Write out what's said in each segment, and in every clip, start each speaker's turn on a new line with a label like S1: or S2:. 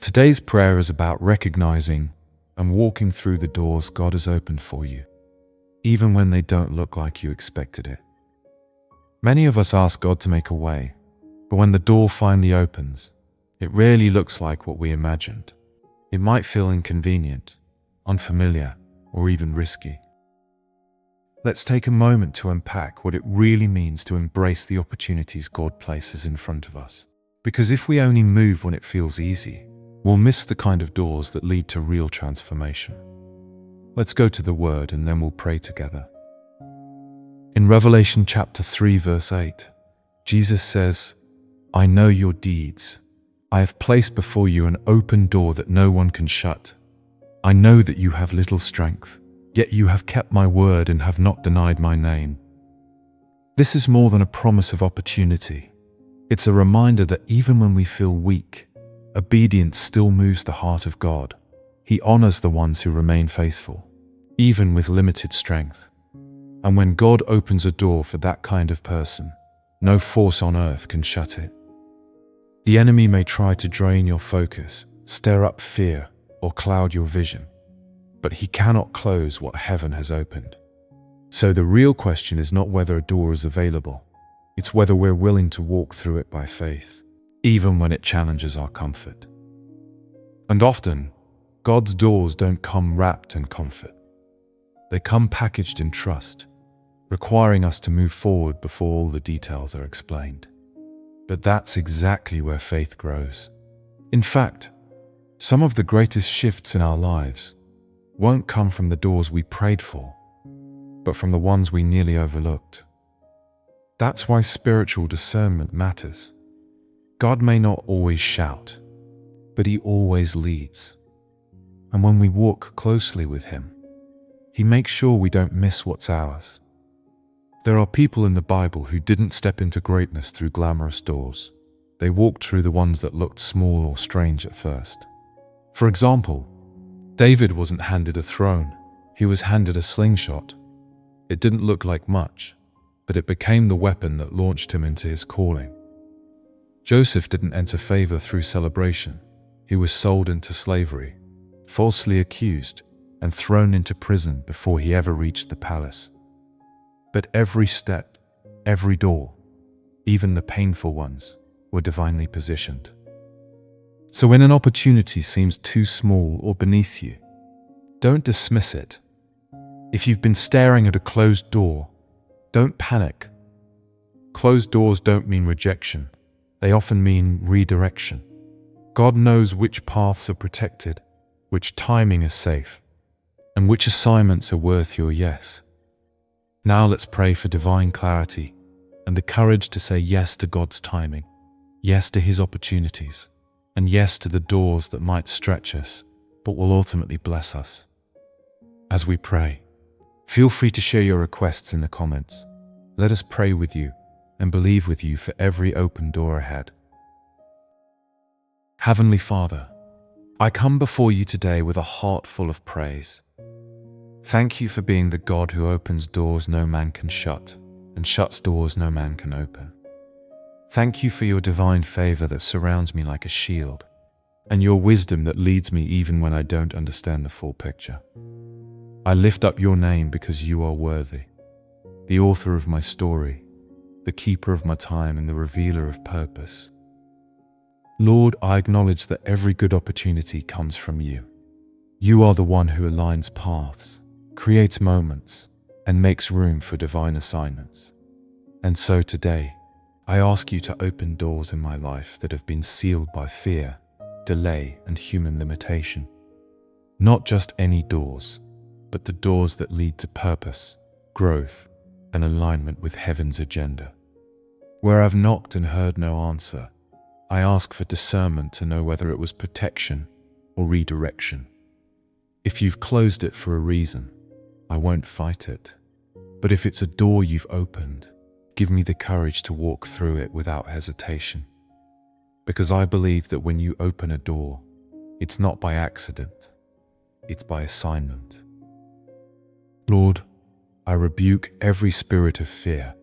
S1: Today's prayer is about recognizing and walking through the doors God has opened for you, even when they don't look like you expected it. Many of us ask God to make a way, but when the door finally opens, it rarely looks like what we imagined. It might feel inconvenient, unfamiliar, or even risky. Let's take a moment to unpack what it really means to embrace the opportunities God places in front of us. Because if we only move when it feels easy, we'll miss the kind of doors that lead to real transformation. Let's go to the Word and then we'll pray together. In Revelation chapter 3 verse 8, Jesus says, "I know your deeds. I have placed before you an open door that no one can shut. I know that you have little strength, yet you have kept my word and have not denied my name." This is more than a promise of opportunity. It's a reminder that even when we feel weak, obedience still moves the heart of God. He honors the ones who remain faithful, even with limited strength. And when God opens a door for that kind of person, no force on earth can shut it. The enemy may try to drain your focus, stir up fear, or cloud your vision, but he cannot close what heaven has opened. So the real question is not whether a door is available, it's whether we're willing to walk through it by faith, even when it challenges our comfort. And often, God's doors don't come wrapped in comfort. They come packaged in trust, requiring us to move forward before all the details are explained. But that's exactly where faith grows. In fact, some of the greatest shifts in our lives won't come from the doors we prayed for, but from the ones we nearly overlooked. That's why spiritual discernment matters. God may not always shout, but He always leads. And when we walk closely with Him, He makes sure we don't miss what's ours. There are people in the Bible who didn't step into greatness through glamorous doors. They walked through the ones that looked small or strange at first. For example, David wasn't handed a throne, he was handed a slingshot. It didn't look like much, but it became the weapon that launched him into his calling. Joseph didn't enter favor through celebration. He was sold into slavery, falsely accused, and thrown into prison before he ever reached the palace. But every step, every door, even the painful ones, were divinely positioned. So when an opportunity seems too small or beneath you, don't dismiss it. If you've been staring at a closed door, don't panic. Closed doors don't mean rejection. They often mean redirection. God knows which paths are protected, which timing is safe, and which assignments are worth your yes. Now let's pray for divine clarity and the courage to say yes to God's timing, yes to His opportunities, and yes to the doors that might stretch us, but will ultimately bless us. As we pray, feel free to share your requests in the comments. Let us pray with you and believe with you for every open door ahead. Heavenly Father, I come before you today with a heart full of praise. Thank you for being the God who opens doors no man can shut and shuts doors no man can open. Thank you for your divine favor that surrounds me like a shield, and your wisdom that leads me even when I don't understand the full picture. I lift up your name because you are worthy, the author of my story, the keeper of my time, and the revealer of purpose. Lord, I acknowledge that every good opportunity comes from you. You are the one who aligns paths, creates moments, and makes room for divine assignments. And so today, I ask you to open doors in my life that have been sealed by fear, delay, and human limitation. Not just any doors, but the doors that lead to purpose, growth, and alignment with heaven's agenda. Where I've knocked and heard no answer, I ask for discernment to know whether it was protection or redirection. If you've closed it for a reason, I won't fight it. But if it's a door you've opened, give me the courage to walk through it without hesitation. Because I believe that when you open a door, it's not by accident, it's by assignment. Lord, I rebuke every spirit of fear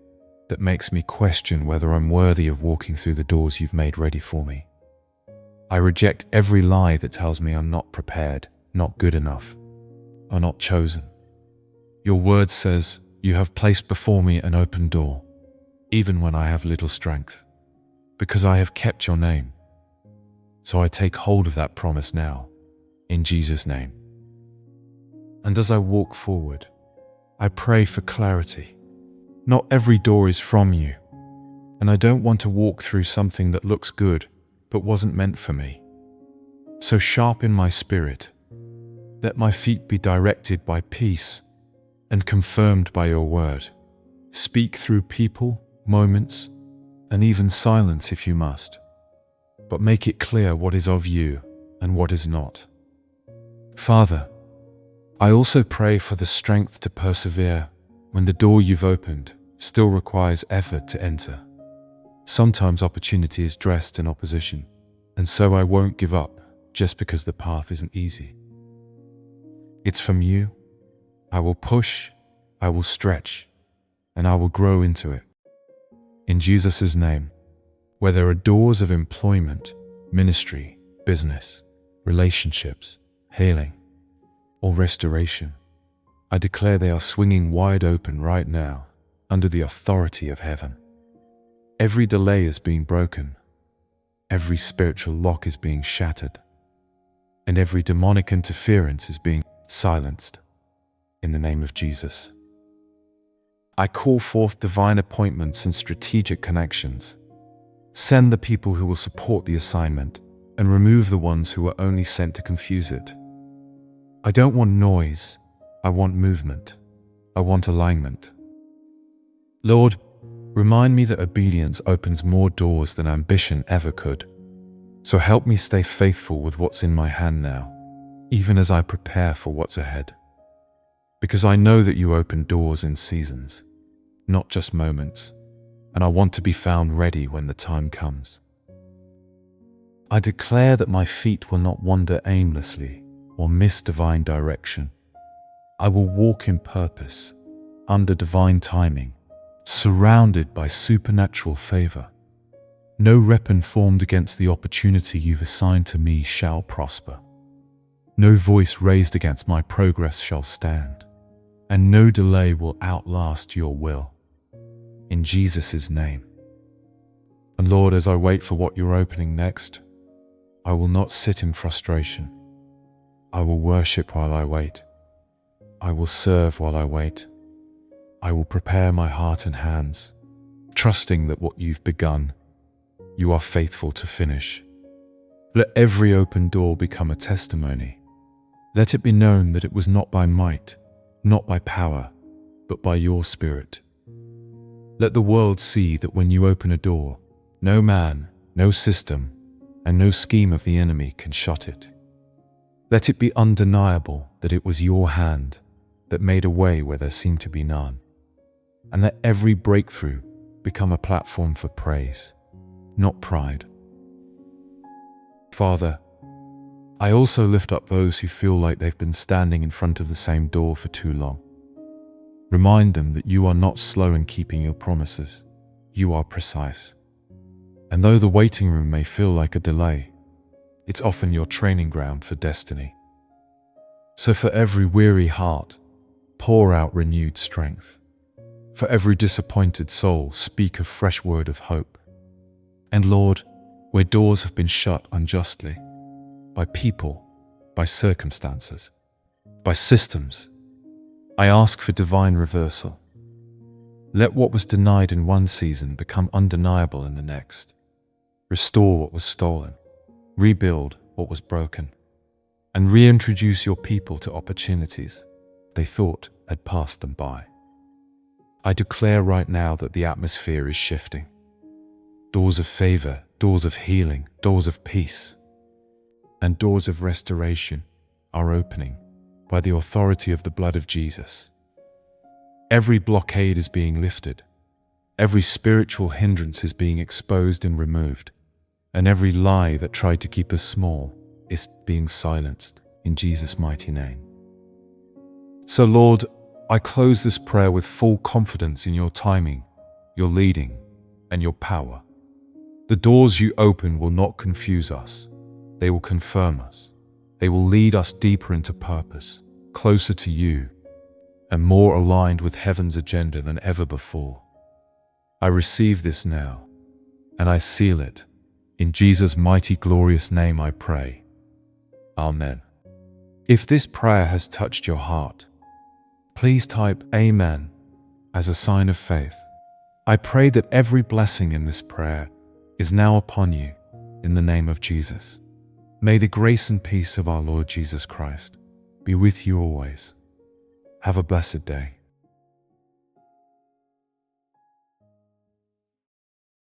S1: that makes me question whether I'm worthy of walking through the doors you've made ready for me. I reject every lie that tells me I'm not prepared, not good enough, or not chosen. Your word says, you have placed before me an open door, even when I have little strength, because I have kept your name. So I take hold of that promise now, in Jesus' name. And as I walk forward, I pray for clarity. Not every door is from you, and I don't want to walk through something that looks good, but wasn't meant for me. So sharpen my spirit. Let my feet be directed by peace and confirmed by your word. Speak through people, moments, and even silence if you must, but make it clear what is of you and what is not. Father, I also pray for the strength to persevere when the door you've opened still requires effort to enter. Sometimes opportunity is dressed in opposition, and so I won't give up just because the path isn't easy. It's from you. I will push, I will stretch, and I will grow into it. In Jesus' name, where there are doors of employment, ministry, business, relationships, healing, or restoration, I declare they are swinging wide open right now under the authority of heaven. Every delay is being broken, every spiritual lock is being shattered, and every demonic interference is being silenced in the name of Jesus. I call forth divine appointments and strategic connections. Send the people who will support the assignment and remove the ones who are only sent to confuse it. I don't want noise, I want movement. I want alignment. Lord, remind me that obedience opens more doors than ambition ever could. So help me stay faithful with what's in my hand now, even as I prepare for what's ahead. Because I know that you open doors in seasons, not just moments, and I want to be found ready when the time comes. I declare that my feet will not wander aimlessly or miss divine direction. I will walk in purpose, under divine timing, surrounded by supernatural favor. No weapon formed against the opportunity you've assigned to me shall prosper. No voice raised against my progress shall stand, and no delay will outlast your will. In Jesus' name. And Lord, as I wait for what you're opening next, I will not sit in frustration. I will worship while I wait. I will serve while I wait. I will prepare my heart and hands, trusting that what you've begun, you are faithful to finish. Let every open door become a testimony. Let it be known that it was not by might, not by power, but by your Spirit. Let the world see that when you open a door, no man, no system, and no scheme of the enemy can shut it. Let it be undeniable that it was your hand that made a way where there seemed to be none. And let every breakthrough become a platform for praise, not pride. Father, I also lift up those who feel like they've been standing in front of the same door for too long. Remind them that you are not slow in keeping your promises. You are precise. And though the waiting room may feel like a delay, it's often your training ground for destiny. So for every weary heart, pour out renewed strength. For every disappointed soul, speak a fresh word of hope. And Lord, where doors have been shut unjustly, by people, by circumstances, by systems, I ask for divine reversal. Let what was denied in one season become undeniable in the next. Restore what was stolen, rebuild what was broken, and reintroduce your people to opportunities they thought had passed them by. I declare right now that the atmosphere is shifting. Doors of favor, doors of healing, doors of peace, and doors of restoration are opening by the authority of the blood of Jesus. Every blockade is being lifted, every spiritual hindrance is being exposed and removed, and every lie that tried to keep us small is being silenced in Jesus' mighty name. So Lord, I close this prayer with full confidence in your timing, your leading, and your power. The doors you open will not confuse us. They will confirm us. They will lead us deeper into purpose, closer to you, and more aligned with heaven's agenda than ever before. I receive this now, and I seal it. In Jesus' mighty, glorious name I pray. Amen. If this prayer has touched your heart, please type Amen as a sign of faith. I pray that every blessing in this prayer is now upon you in the name of Jesus. May the grace and peace of our Lord Jesus Christ be with you always. Have a blessed day.